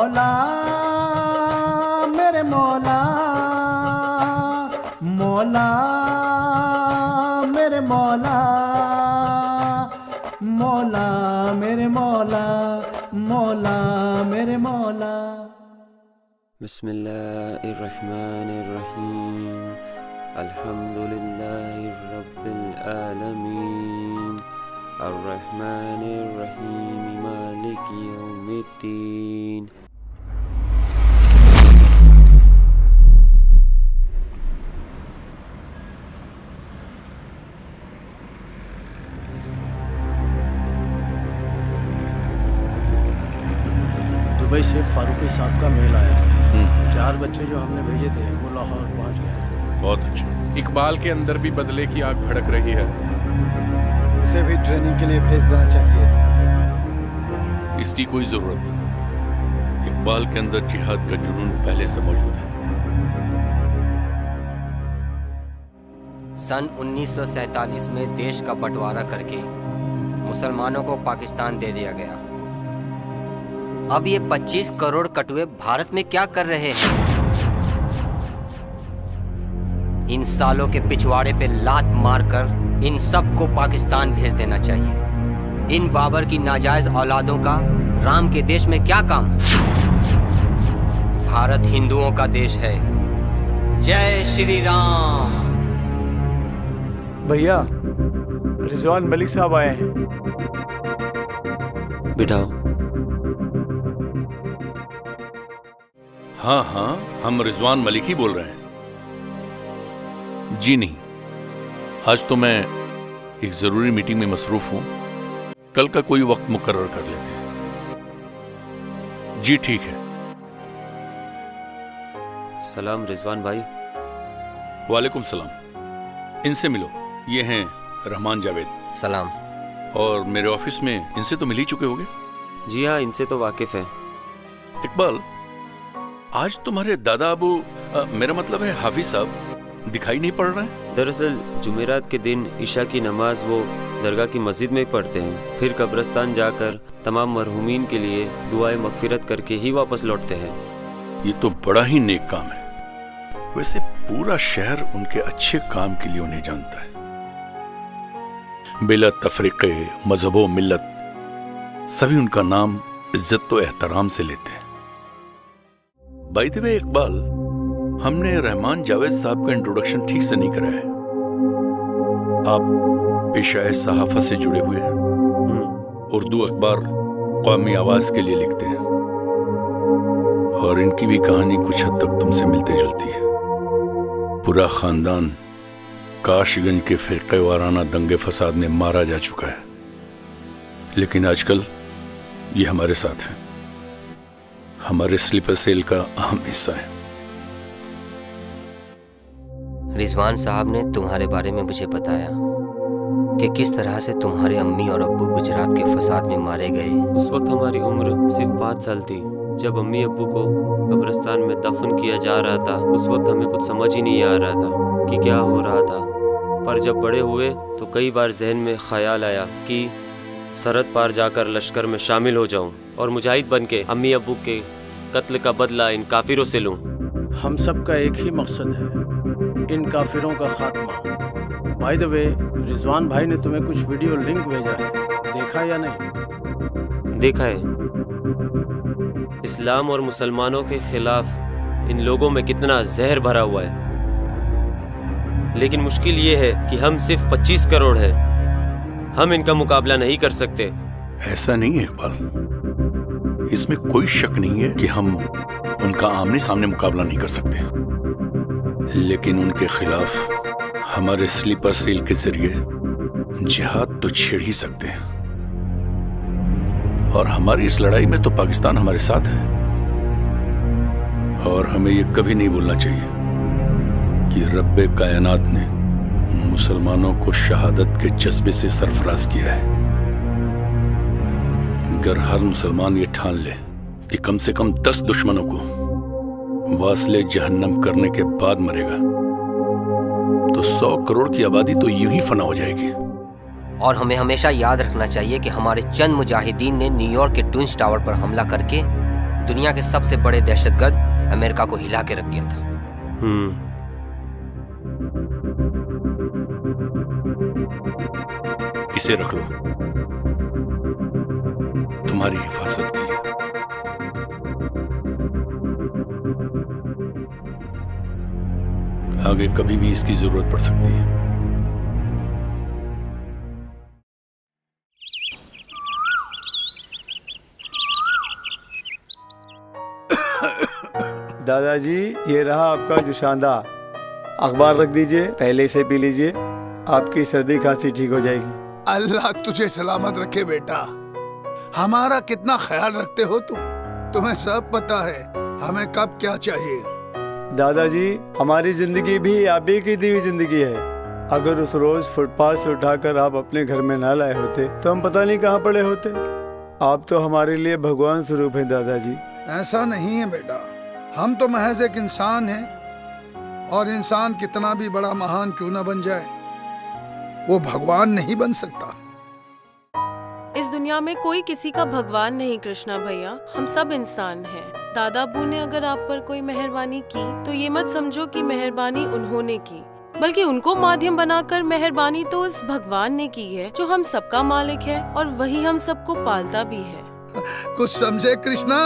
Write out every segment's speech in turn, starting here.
मौला मेरे मौला, मौला मेरे मौला, मौला मेरे मौला, मौला मेरे मौला। बिस्मिल्लाहिर्रहमानिर्रहीम, अल्हम्दुलिल्लाहि रब्बिल आलमीन, अर्रहमानिर्रहीम, मालिकि यौमिद्दीन। दुबई से फारूकी साहब का मेल आया है। 4 बच्चे जो हमने भेजे थे वो लाहौर पहुंच गए हैं। बहुत अच्छा। इकबाल के अंदर भी बदले की आग भड़क रही है। उसे भी ट्रेनिंग के लिए भेज देना चाहिए। इसकी कोई जरूरत नहीं। इकबाल के अंदर जिहाद का जुनून पहले से मौजूद है। सन 1947 में देश का बंटवारा करके मुसलमानों को पाकिस्तान दे दिया गया। अब ये 25 करोड़ कटुए भारत में क्या कर रहे हैं? इन सालों के पिछवाड़े पे लात मारकर इन सब को पाकिस्तान भेज देना चाहिए। इन बाबर की नाजायज औलादों का राम के देश में क्या काम? भारत हिंदुओं का देश है। जय श्री राम। भैया रिजवान मलिक साहब आए हैं। बिठाओ। हाँ हाँ, हम रिजवान मलिक ही बोल रहे हैं। जी नहीं, आज तो मैं एक जरूरी मीटिंग में मसरूफ हूं। कल का कोई वक्त मुकर्रर कर लेते हैं। जी ठीक है। सलाम रिजवान भाई। वालेकुम सलाम। इनसे मिलो, ये हैं रहमान जावेद। सलाम। और मेरे ऑफिस में इनसे तो मिल ही चुके होगे। जी हाँ, इनसे तो वाकिफ है। इकबाल, आज तुम्हारे दादा अबू मेरा मतलब है हाफिज साहब दिखाई नहीं पड़ रहे हैं। दरअसल जुमेरात के दिन ईशा की नमाज वो दरगाह की मस्जिद में ही पढ़ते हैं, फिर कब्रिस्तान जाकर तमाम मरहूमीन के लिए दुआए मगफिरत करके ही वापस लौटते हैं। ये तो बड़ा ही नेक काम है। वैसे पूरा शहर उनके अच्छे काम के लिए उन्हें जानता है। बिला तफरीक़े मजहबो मिल्लत सभी उनका नाम इज्जत तो एहतराम से लेते हैं। बाय द वे इकबाल, हमने रहमान जावेद साहब का इंट्रोडक्शन ठीक से नहीं कराया है। आप पेशाए सहाफत से जुड़े हुए हैं, उर्दू अखबार कौमी आवाज के लिए लिखते हैं, और इनकी भी कहानी कुछ हद तक तुमसे मिलती जुलती है। पूरा खानदान काशगंज के फिरके वाराना दंगे फसाद में मारा जा चुका है, लेकिन आजकल ये हमारे साथ है, हमारे स्लीपर सेल का अहम हिस्सा है। रिजवान साहब ने तुम्हारे बारे में मुझे बताया कि किस तरह से तुम्हारे अम्मी और अब्बू गुजरात के फसाद में मारे गए। उस वक्त हमारी उम्र सिर्फ 5 साल थी। जब अम्मी अब्बू को कब्रिस्तान में दफन किया जा रहा था, उस वक्त हमें कुछ समझ ही नहीं आ रहा था कि क्या हो रहा था। पर जब बड़े हुए तो कई बार जहन में ख्याल आया कि सरहद पार जाकर लश्कर में शामिल हो जाऊं और मुजाहिद बन के अम्मी अब्बू के कत्ल का बदला इन काफिरों से लूं। हम सब का एक ही मकसद है, इन काफिरों का खात्मा। बाय द वे, रिजवान भाई ने तुम्हें कुछ वीडियो लिंक भेजा है, देखा या नहीं? देखा है। इस्लाम और मुसलमानों के खिलाफ इन लोगों में कितना जहर भरा हुआ है, लेकिन मुश्किल ये है कि हम सिर्फ 25 करोड़ हैं। हम इनका मुकाबला नहीं कर सकते। ऐसा नहीं है इकबाल, इसमें कोई शक नहीं है कि हम उनका आमने सामने मुकाबला नहीं कर सकते, लेकिन उनके खिलाफ हमारे स्लीपर सेल के जरिए जिहाद तो छेड़ ही सकते हैं। और हमारी इस लड़ाई में तो पाकिस्तान हमारे साथ है, और हमें ये कभी नहीं भूलना चाहिए कि रब्बे कायनात ने मुसलमानों को शहादत के जज्बे से सरफराज किया है। अगर हर मुसलमान ये ठान ले कि कम से कम 10 दुश्मनों को वासले जहन्नम करने के बाद मरेगा, तो 100 करोड़ की आबादी तो यूं ही फना हो जाएगी। और हमें हमेशा याद रखना चाहिए कि हमारे चंद मुजाहिदीन ने न्यूयॉर्क के ट्विन टावर पर हमला करके दुनिया के सबसे बड़े दहशतगर्द अमेरिका को हिला के रख दिया था। इसे रख लो तुम्हारी हिफाजत के लिए। आगे कभी भी इसकी जरूरत पड़ सकती है। दादाजी, ये रहा आपका जुशांदा। अखबार रख दीजिए, पहले से पी लीजिए, आपकी सर्दी खांसी ठीक हो जाएगी। अल्लाह तुझे सलामत रखे बेटा। हमारा कितना ख्याल रखते हो तुम। तुम्हें सब पता है हमें कब क्या चाहिए। दादाजी, हमारी जिंदगी भी आप ही की दी हुई जिंदगी है। अगर उस रोज फुटपाथ से उठाकर आप अपने घर में ना लाए होते तो हम पता नहीं कहाँ पड़े होते। आप तो हमारे लिए भगवान स्वरूप हैं दादाजी। ऐसा नहीं है बेटा, हम तो महज एक इंसान हैं, और इंसान कितना भी बड़ा महान क्यों न बन जाए, वो भगवान नहीं बन सकता। इस दुनिया में कोई किसी का भगवान नहीं कृष्णा भैया, हम सब इंसान हैं। दादा अब्बू ने अगर आप पर कोई मेहरबानी की तो ये मत समझो कि मेहरबानी उन्होंने की, बल्कि उनको माध्यम बनाकर मेहरबानी तो उस भगवान ने की है जो हम सबका मालिक है और वही हम सबको पालता भी है। कुछ समझे कृष्णा?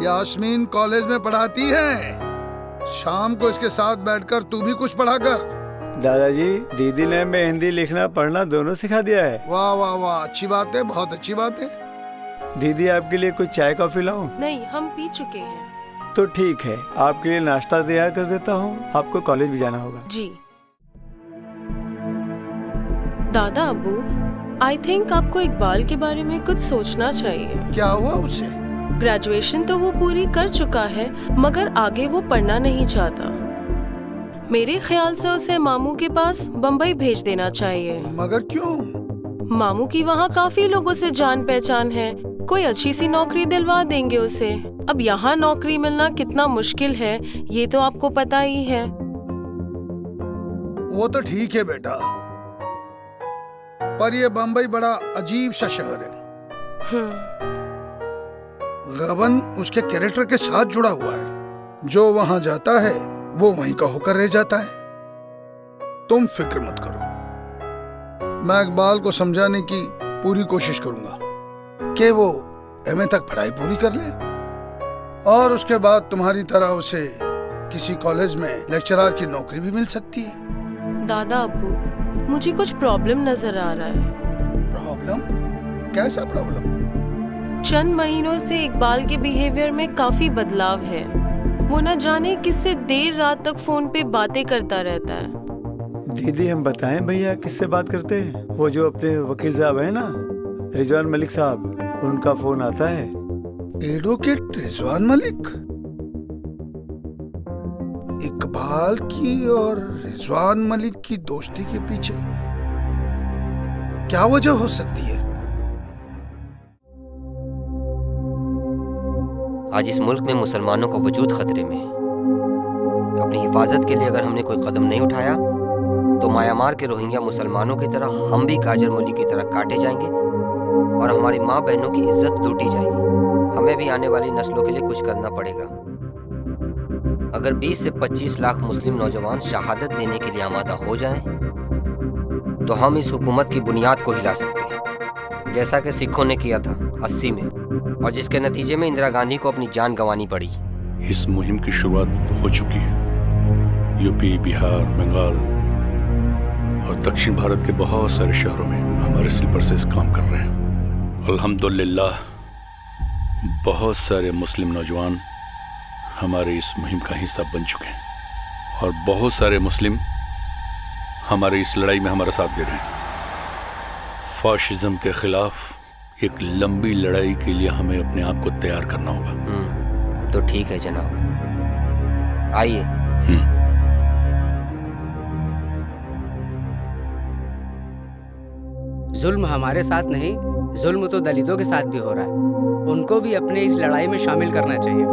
यास्मीन कॉलेज में पढ़ाती है, शाम को इसके साथ बैठकर तू भी कुछ पढ़ा कर। दादाजी, दीदी ने मेहंदी लिखना पढ़ना दोनों सिखा दिया है। वाह वाह वाह, अच्छी बात है, बहुत अच्छी बात है। दीदी, आपके लिए कुछ चाय कॉफी लाऊं? नहीं, हम पी चुके हैं। तो ठीक है, आपके लिए नाश्ता तैयार कर देता हूँ, आपको कॉलेज भी जाना होगा। जी दादा अब्बू, आई थिंक आपको इकबाल के बारे में कुछ सोचना चाहिए। क्या हुआ उसे? ग्रेजुएशन तो वो पूरी कर चुका है, मगर आगे वो पढ़ना नहीं चाहता। मेरे ख्याल से उसे मामू के पास बम्बई भेज देना चाहिए। मगर क्यों? मामू की वहाँ काफी लोगों से जान पहचान है, कोई अच्छी सी नौकरी दिलवा देंगे उसे। अब यहाँ नौकरी मिलना कितना मुश्किल है ये तो आपको पता ही है। वो तो ठीक है बेटा, पर ये बम्बई बड़ा अजीब सा शहर है। गबन उसके कैरेक्टर के साथ जुड़ा हुआ है। जो वहां जाता है वो वहीं का होकर रह जाता है। तुम फिक्र मत करो, मैं इकबाल को समझाने की पूरी कोशिश करूंगा कि वो एमए तक पढ़ाई पूरी कर ले, और उसके बाद तुम्हारी तरह उसे किसी कॉलेज में लेक्चरर की नौकरी भी मिल सकती है। दादा अब्बू, मुझे कुछ प्रॉब्लम नजर आ रहा है। प्रॉब्लम? कैसा प्रॉब्लम? चंद महीनों से इकबाल के बिहेवियर में काफी बदलाव है। वो न जाने किससे देर रात तक फोन पे बातें करता रहता है। दीदी, हम बताएं भैया किससे बात करते हैं? वो जो अपने वकील साहब है ना, रिजवान मलिक साहब, उनका फोन आता है। एडवोकेट रिजवान मलिक? इकबाल की और रिजवान मलिक की दोस्ती के पीछे क्या वजह हो सकती है? आज इस मुल्क में मुसलमानों का वजूद खतरे में है। अपनी हिफाजत के लिए अगर हमने कोई कदम नहीं उठाया तो म्यांमार के रोहिंग्या मुसलमानों की तरह हम भी काजर मौली की तरह काटे जाएंगे और हमारी माँ बहनों की इज्जत लूटी जाएगी। हमें भी आने वाली नस्लों के लिए कुछ करना पड़ेगा। अगर 20 से 25 लाख मुस्लिम नौजवान शहादत देने के लिए आमादा हो जाएं, तो हम इस हुकूमत की बुनियाद को हिला सकते हैं, जैसा कि सिखों ने किया था 80 में, और जिसके नतीजे में इंदिरा गांधी को अपनी जान गंवानी पड़ी। इस मुहिम की शुरुआत हो चुकी है। यूपी, बिहार, बंगाल और दक्षिण भारत के बहुत सारे शहरों में हमारे स्लीपर से इस काम कर रहे हैं। अल्हम्दुलिल्लाह, बहुत सारे मुस्लिम नौजवान हमारे इस मुहिम का हिस्सा बन चुके हैं और बहुत सारे मुस्लिम हमारे इस लड़ाई में हमारा साथ दे रहे हैं। फाशिज्म के खिलाफ एक लंबी लड़ाई के लिए हमें अपने आप को तैयार करना होगा। तो ठीक है जनाब, आइए। जुल्म हमारे साथ नहीं, जुल्म तो दलितों के साथ भी हो रहा है। उनको भी अपने इस लड़ाई में शामिल करना चाहिए।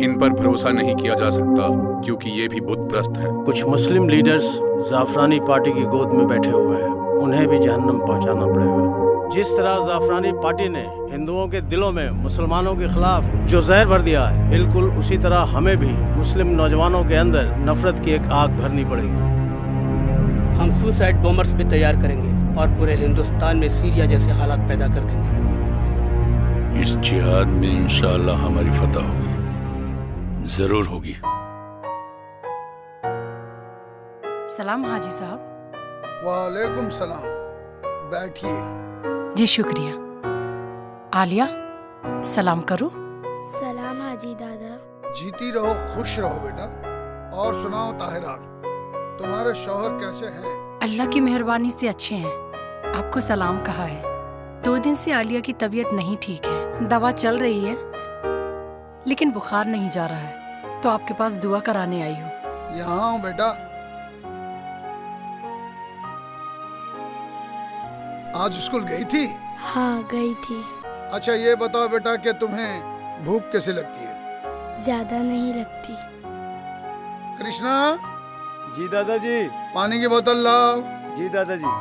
इन पर भरोसा नहीं किया जा सकता क्योंकि ये भी बुत प्रस्त हैं। कुछ मुस्लिम लीडर्स जाफरानी पार्टी की गोद में बैठे हुए हैं, उन्हें भी जहन्नम पहुंचाना पड़ेगा। जिस तरह जाफरानी पार्टी ने हिंदुओं के दिलों में मुसलमानों के खिलाफ जो जहर भर दिया है, बिल्कुल उसी तरह हमें भी मुस्लिम नौजवानों के अंदर नफरत की एक आग भरनी पड़ेगी। हम सुसाइड बॉम्बर्स भी तैयार करेंगे और पूरे हिंदुस्तान में सीरिया जैसे हालात पैदा कर देंगे। इस जिहाद में इंशाअल्लाह हमारी फतह होगी, जरूर होगी। सलाम हाजी साहब। वालेकुम सलाम, बैठिए। जी शुक्रिया। आलिया, सलाम करो। सलाम हाजी दादा। जीती रहो, खुश रहो बेटा। और सुनाओ ताहिरा, तुम्हारे शौहर कैसे हैं? अल्लाह की मेहरबानी से अच्छे हैं। आपको सलाम कहा है। 2 दिन से आलिया की तबीयत नहीं ठीक है, दवा चल रही है लेकिन बुखार नहीं जा रहा है, तो आपके पास दुआ कराने आई हूँ। यहाँ हूँ बेटा। आज स्कूल गई थी? हाँ गई थी। अच्छा ये बताओ बेटा कि तुम्हें भूख कैसे लगती है? ज्यादा नहीं लगती। कृष्णा। जी दादाजी। पानी की बोतल लाओ। जी दादाजी।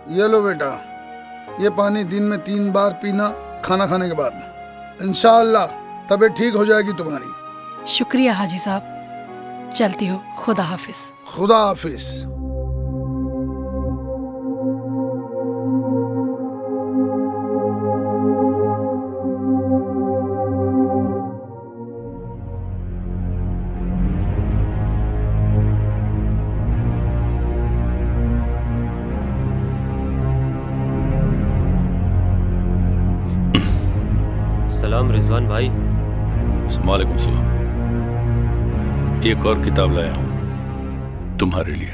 ये लो बेटा, ये पानी दिन में 3 बार पीना, खाना खाने के बाद। इंशाअल्लाह तबीयत ठीक हो जाएगी तुम्हारी। शुक्रिया हाजी साहब, चलती हूँ। खुदा हाफिज। खुदा हाफिज। सलाम रिजवान भाई। वालेकुम सलाम। एक और किताब लाया हूं तुम्हारे लिए।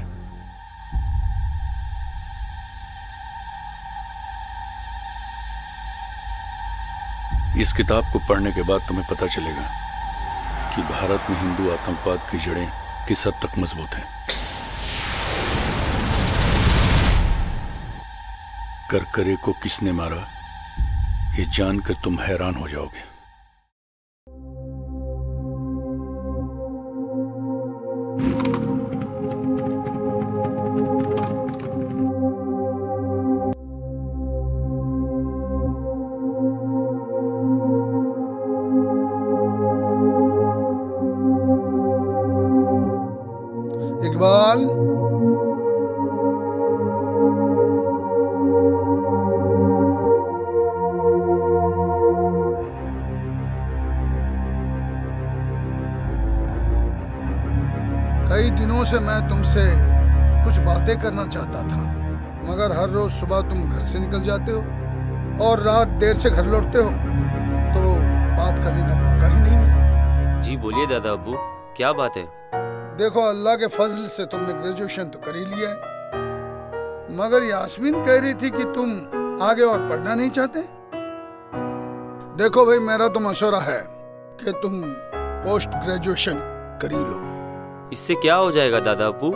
इस किताब को पढ़ने के बाद तुम्हें पता चलेगा कि भारत में हिंदू आतंकवाद की जड़ें किस हद तक मजबूत हैं। करकरे को किसने मारा, ये जानकर तुम हैरान हो जाओगे। इकबाल। कई दिनों से मैं तुमसे कुछ बातें करना चाहता था, मगर हर रोज सुबह तुम घर से निकल जाते हो और रात देर से घर लौटते हो, तो बात करने का मौका ही नहीं मिला। जी बोलिए दादा अब्बू, क्या बात है? देखो, अल्लाह के फजल से तुमने ग्रेजुएशन तो कर ही लिया है, मगर यास्मीन कह रही थी कि तुम आगे और पढ़ना नहीं चाहते। देखो भाई, मेरा तो मशवरा है कि तुम पोस्ट ग्रेजुएशन कर ही लो। इससे क्या हो जाएगा दादा अब्बू?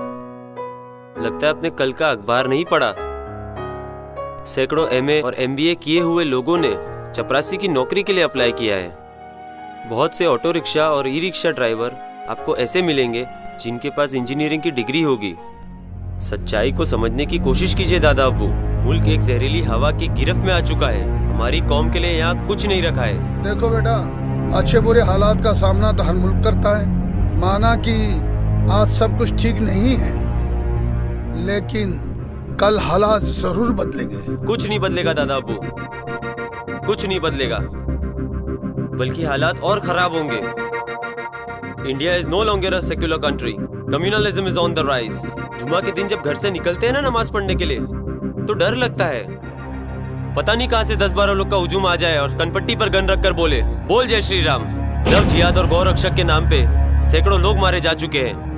लगता है आपने कल का अखबार नहीं पढ़ा। सैकड़ों एमए और एमबीए किए हुए लोगों ने चपरासी की नौकरी के लिए अप्लाई किया है। बहुत से ऑटो रिक्शा और ई रिक्शा ड्राइवर आपको ऐसे मिलेंगे जिनके पास इंजीनियरिंग की डिग्री होगी। सच्चाई को समझने की कोशिश कीजिए दादा अब्बू। मुल्क एक जहरीली हवा की गिरफ्त में आ चुका है। हमारी कौम के लिए यहाँ कुछ नहीं रखा है। देखो बेटा, अच्छे बुरे हालात का सामना तो हर मुल्क करता है। माना कि आज सब कुछ ठीक नहीं है, लेकिन कल हालात जरूर बदलेंगे। कुछ नहीं बदलेगा दादा अब्बू, कुछ नहीं बदलेगा, बल्कि हालात और खराब होंगे। India is no longer a secular country. Communalism is on the rise. जुमा के दिन जब घर से निकलते हैं ना नमाज पढ़ने के लिए, तो डर लगता है, पता नहीं कहां से 10-12 लोग का हुजूम आ जाए और कनपट्टी पर गन रखकर बोले, बोल जय श्री राम। लव जिहाद और गौ रक्षक के नाम पे सैकड़ों लोग मारे जा चुके हैं।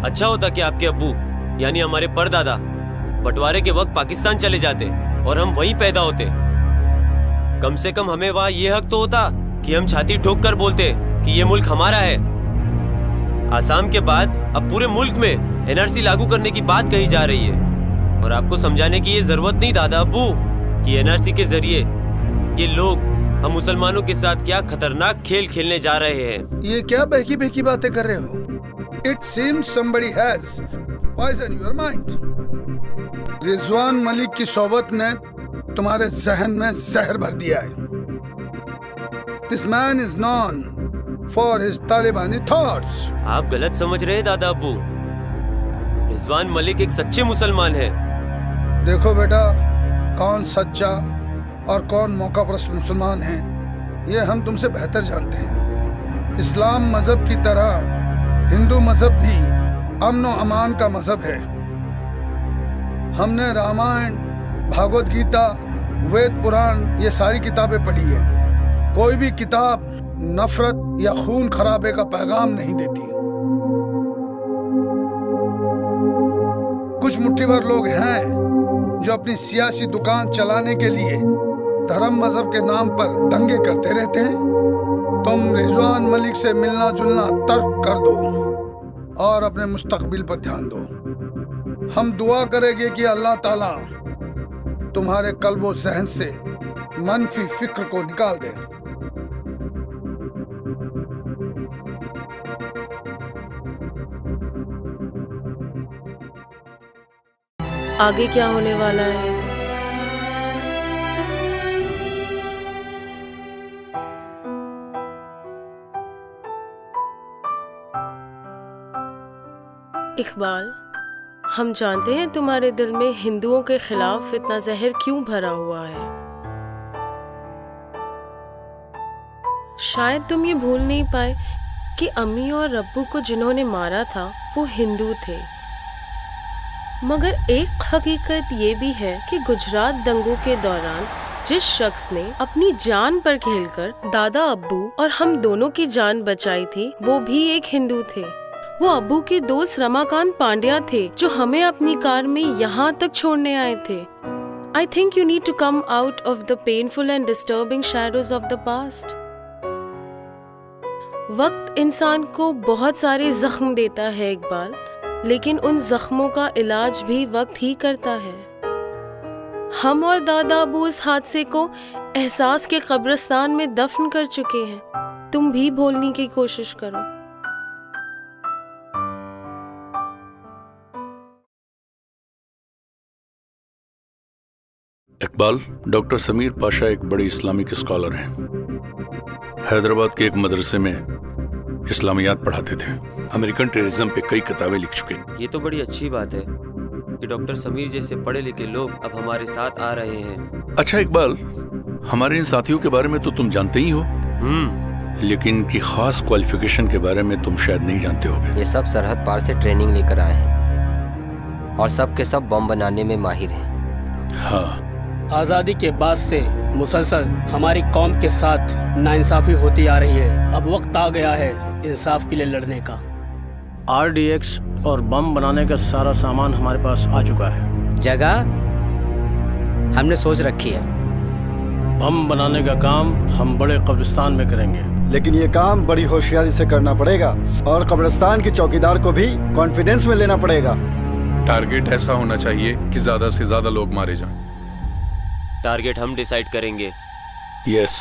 अच्छा होता कि आपके अब्बू यानी हमारे परदादा बंटवारे के वक्त पाकिस्तान चले जाते और हम वहीं पैदा होते। कम से कम हमें वहाँ ये हक तो होता कि हम छाती ठोक कर बोलते कि ये मुल्क हमारा है। आसाम के बाद अब पूरे मुल्क में एनआरसी लागू करने की बात कही जा रही है और आपको समझाने की ये जरूरत नहीं दादा अब्बू कि एनआरसी के जरिए ये लोग हम मुसलमानों के साथ क्या खतरनाक खेल खेलने जा रहे हैं। ये क्या बहकी बहकी बातें कर रहे हो? It seems somebody has poisoned your mind. Rizwan Malik की सोबत ने तुम्हारे जहन में जहर भर दिया है। This man is known for his Talibani thoughts. आप गलत समझ रहे हैं दादा अब्बू। रिजवान मलिक एक सच्चे मुसलमान है। देखो बेटा, कौन सच्चा और कौन मौका परस्त मुसलमान है ये हम तुमसे बेहतर जानते हैं। इस्लाम मजहब की तरह हिंदू मजहब भी अमन व अमान का मजहब है। हमने रामायण, भागवत गीता, वेद पुराण ये सारी किताबें पढ़ी है। कोई भी किताब नफरत या खून खराबे का पैगाम नहीं देती। कुछ मुट्ठीभर लोग हैं जो अपनी सियासी दुकान चलाने के लिए धर्म मजहब के नाम पर दंगे करते रहते हैं। तुम रिजवान मलिक से मिलना जुलना तर्क कर दो और अपने मुस्तकबिल पर ध्यान दो। हम दुआ करेंगे कि अल्लाह ताला तुम्हारे कल्बो जहन से मनफी फिक्र को निकाल दे। आगे क्या होने वाला है? इकबाल, हम जानते हैं तुम्हारे दिल में हिंदुओं के खिलाफ इतना जहर क्यों भरा हुआ है। शायद तुम ये भूल नहीं पाए कि अम्मी और अब्बू को जिन्होंने मारा था वो हिंदू थे। मगर एक हकीकत ये भी है कि गुजरात दंगों के दौरान जिस शख्स ने अपनी जान पर खेलकर दादा अब्बू और हम दोनों की जान बचाई थी वो भी एक हिंदू थे। वो अब्बू के दोस्त रमाकांत पांड्या थे जो हमें अपनी कार में यहाँ तक छोड़ने आए थे। I think you need to come out of the painful and disturbing shadows of the past. वक्त इंसान को बहुत सारे जख्म देता है इकबाल, लेकिन उन जख्मों का इलाज भी वक्त ही करता है। हम और दादा अबू उस हादसे को एहसास के कब्रिस्तान में दफन कर चुके हैं। तुम भी भूलने की कोशिश करो। इकबाल, डॉक्टर समीर पाशा एक बड़े इस्लामिक स्कॉलर हैं। हैदराबाद के एक मदरसे में इस्लामियात पढ़ाते थे। अमेरिकन टेररिज्म पे कई किताबें लिख चुके। ये तो बड़ी अच्छी बात है कि डॉक्टर समीर जैसे पढ़े लिखे लोग अब हमारे साथ आ रहे हैं। अच्छा इकबाल, हमारे इन साथियों के बारे में तो तुम जानते ही हो, लेकिन इनकी खास क्वालिफिकेशन के बारे में तुम शायद नहीं जानते होगे। ये सब सरहद पार से ट्रेनिंग लेकर आए हैं और सब के सब बम बनाने में माहिर हैं। हाँ, आज़ादी के बाद से मुसलसल हमारी कौम के साथ नाइंसाफी होती आ रही है। अब वक्त आ गया है इंसाफ के लिए लड़ने का। RDX और बम बनाने का सारा सामान हमारे पास आ चुका है। जगह हमने सोच रखी है। बम बनाने का काम हम बड़े कब्रिस्तान में करेंगे, लेकिन ये काम बड़ी होशियारी से करना पड़ेगा और कब्रिस्तान के चौकीदार को भी कॉन्फिडेंस में लेना पड़ेगा। टारगेट ऐसा होना चाहिए कि ज्यादा से ज्यादा लोग मारे जाएं। टारगेट हम डिसाइड करेंगे। यस,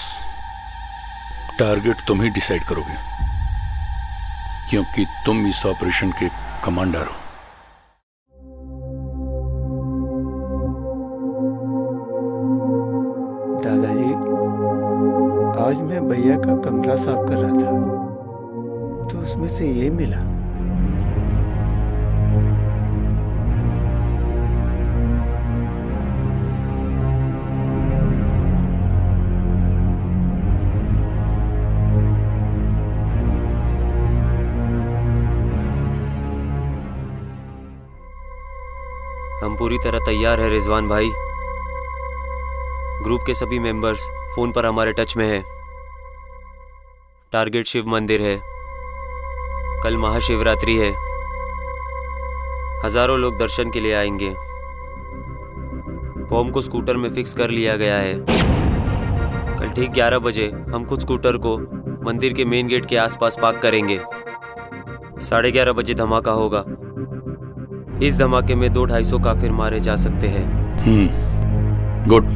टारगेट तुम ही डिसाइड करोगे क्योंकि तुम इस ऑपरेशन के कमांडर हो। दादाजी, आज मैं भैया का कमरा साफ कर रहा था तो उसमें से ये मिला। हम पूरी तरह तैयार है रिजवान भाई। ग्रुप के सभी मेंबर्स फोन पर हमारे टच में हैं। टारगेट शिव मंदिर है। कल महाशिवरात्रि है। हजारों लोग दर्शन के लिए आएंगे। बॉम्ब को स्कूटर में फिक्स कर लिया गया है। कल ठीक 11 बजे हम खुद स्कूटर को मंदिर के मेन गेट के आसपास पार्क करेंगे। 11:30 बजे धमाका होगा। इस धमाके में 200-250 काफिर मारे जा सकते हैं। गुड।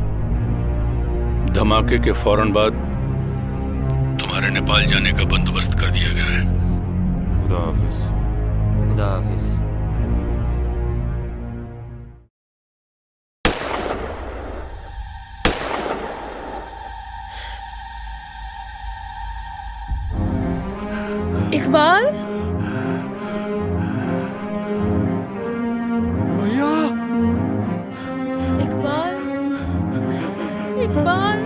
धमाके के फौरन बाद तुम्हारे नेपाल जाने का बंदोबस्त कर दिया गया है। खुदा हाफिज। खुदा हाफिज। इकबाल, भैया, इकबाल, इकबाल।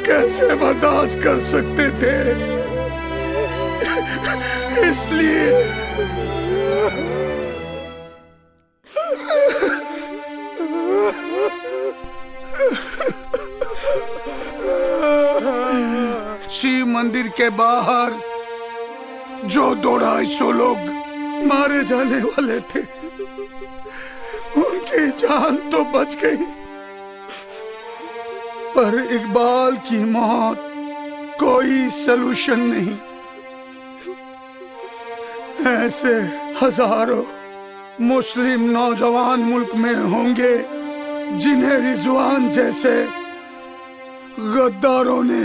कैसे बर्दाश्त कर सकते थे, इसलिए शिव मंदिर के बाहर जो 200-250 लोग मारे जाने वाले थे, उनकी जान तो बच गई, पर इकबाल की मौत कोई सलूशन नहीं। ऐसे हजारों मुस्लिम नौजवान मुल्क में होंगे जिन्हें रिजवान जैसे गद्दारों ने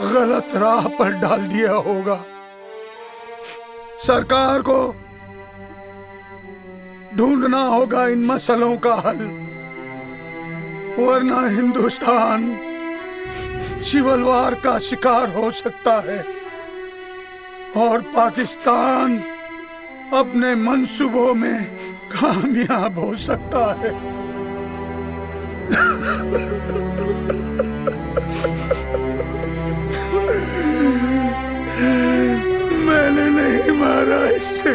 गलत राह पर डाल दिया होगा। सरकार को ढूंढना होगा इन मसलों का हल, वरना हिंदुस्तान सिविल वार का शिकार हो सकता है और पाकिस्तान अपने मंसूबों में कामयाब हो सकता है। मैंने नहीं मारा इसे।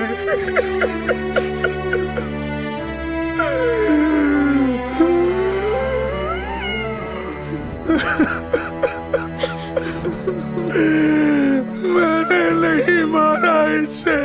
मैंने नहीं मारा इसे।